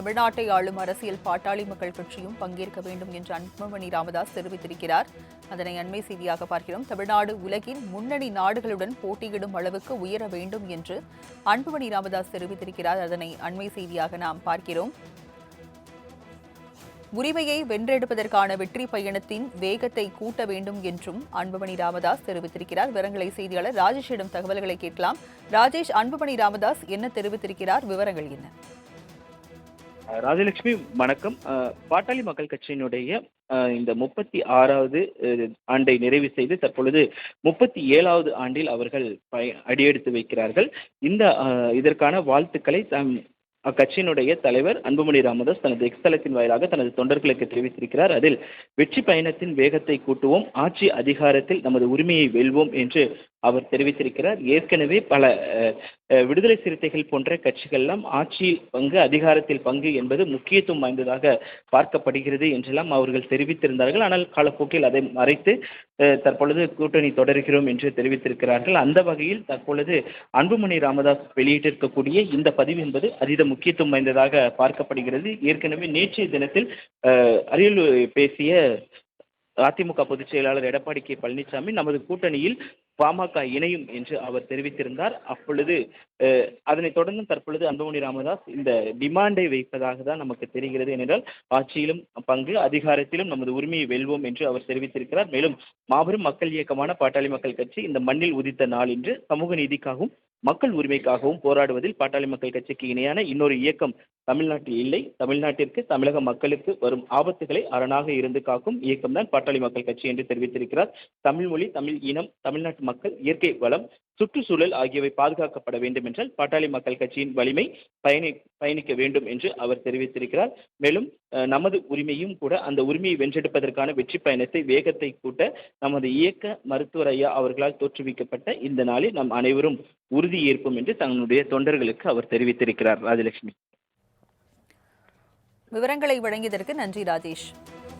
தமிழ்நாட்டை ஆளும் அரசியல் பாட்டாளி மக்கள் கட்சியும் பங்கேற்க வேண்டும் என்று அன்புமணி ராமதாஸ் தெரிவித்திருக்கிறார். அதனை அண்மை செய்தியாக பார்க்கிறோம். தமிழ்நாடு உலகின் முன்னணி நாடுகளுடன் போட்டியிடும் அளவுக்கு உயர வேண்டும் என்று அன்புமணி ராமதாஸ் தெரிவித்திருக்கிறார். அதனை அண்மை செய்தியாக நாம் பார்க்கிறோம். உரிமையை வென்றெடுப்பதற்கான வெற்றி பயணத்தின் வேகத்தை கூட்ட வேண்டும் என்றும் அன்புமணி ராமதாஸ் தெரிவித்திருக்கிறார். விவரங்களை செய்தியாளர் ராஜேஷிடம் தகவல்களை கேட்கலாம். ராஜேஷ், அன்புமணி ராமதாஸ் என்ன தெரிவித்திருக்கிறார்? விவரங்கள் என்ன? ராஜலட்சுமி வணக்கம். பாட்டாளி மக்கள் கட்சியினுடைய இந்த 36வது ஆண்டை நிறைவு செய்து தற்பொழுது 37வது ஆண்டில் அவர்கள் அடியெடுத்து வைக்கிறார்கள். இதற்கான வாழ்த்துக்களை அக்கட்சியினுடைய தலைவர் அன்புமணி ராமதாஸ் தனது எக்ஸ் தளத்தின் வாயிலாக தனது தொண்டர்களுக்கு தெரிவித்திருக்கிறார். அதில் வெற்றி பயணத்தின் வேகத்தை கூட்டுவோம், ஆட்சி அதிகாரத்தில் நமது உரிமையை வெல்வோம் என்று அவர் தெரிவித்திருக்கிறார். ஏற்கனவே பல விடுதலை சிறுத்தைகள் போன்ற கட்சிகள்லாம் ஆட்சியில் பங்கு, அதிகாரத்தில் பங்கு என்பது முக்கியத்துவம் வாய்ந்ததாக பார்க்கப்படுகிறது என்றெல்லாம் அவர்கள் தெரிவித்திருந்தார்கள். ஆனால் காலப்போக்கில் அதை மறைத்து தற்பொழுது கூட்டணி தொடர்கிறோம் என்று தெரிவித்திருக்கிறார்கள். அந்த வகையில் தற்பொழுது அன்புமணி ராமதாஸ் வெளியிட்டிருக்கக்கூடிய இந்த பதிவு என்பது அதீத முக்கியத்துவம் வாய்ந்ததாக பார்க்கப்படுகிறது. ஏற்கனவே நேற்றைய தினத்தில் அரியலூர் பேசிய அதிமுக பொதுச் செயலாளர் எடப்பாடி கே பழனிசாமி நமது கூட்டணியில் பாமக இணையும் என்று அவர் தெரிவித்திருந்தார். அப்பொழுது அதனைத் தொடர்ந்து தற்பொழுது அன்புமணி ராமதாஸ் இந்த டிமாண்டை வைப்பதாக தான் நமக்கு தெரிகிறது. ஏனென்றால் ஆட்சியிலும் பங்கு, அதிகாரத்திலும் நமது உரிமையை வெல்வோம் என்று அவர் தெரிவித்திருக்கிறார். மேலும் மாபெரும் மக்கள் இயக்கமான பாட்டாளி மக்கள் கட்சி இந்த மண்ணில் உதித்த நாள் என்று சமூக நீதிக்காகவும் மக்கள் உரிமைக்காகவும் போராடுவதில் பாட்டாளி மக்கள் கட்சிக்கு இணையான இன்னொரு இயக்கம் தமிழ்நாட்டில் இல்லை. தமிழ்நாட்டிற்கு, தமிழக மக்களுக்கு வரும் ஆபத்துகளை அரணாக இருந்து காக்கும் இயக்கம் தான் பாட்டாளி மக்கள் கட்சி என்று தெரிவித்திருக்கிறார். தமிழ் மொழி, தமிழ் இனம், தமிழ்நாட்டு மக்கள், இயற்கை வளம், சுற்றுச்சூழல் ஆகியவை பாதுகாக்கப்பட வேண்டும் என்றால் பாட்டாளி மக்கள் கட்சியின் வலிமை பயணிக்க வேண்டும் என்று அவர் தெரிவித்திருக்கிறார். மேலும் நமது உரிமையும் கூட அந்த உரிமையை வென்றெடுப்பதற்கான வெற்றி பயணத்தை வேகத்தை கூட்ட நமது இயக்க மருத்துவர் ஐயா அவர்களால் தோற்றுவிக்கப்பட்ட இந்த நாளில் நாம் அனைவரும் உறுதி ஏற்போம் என்று தன்னுடைய தொண்டர்களுக்கு அவர் தெரிவித்திருக்கிறார். ராஜலட்சுமி, விவரங்களை வழங்கியதற்கு நன்றி ராஜேஷ்.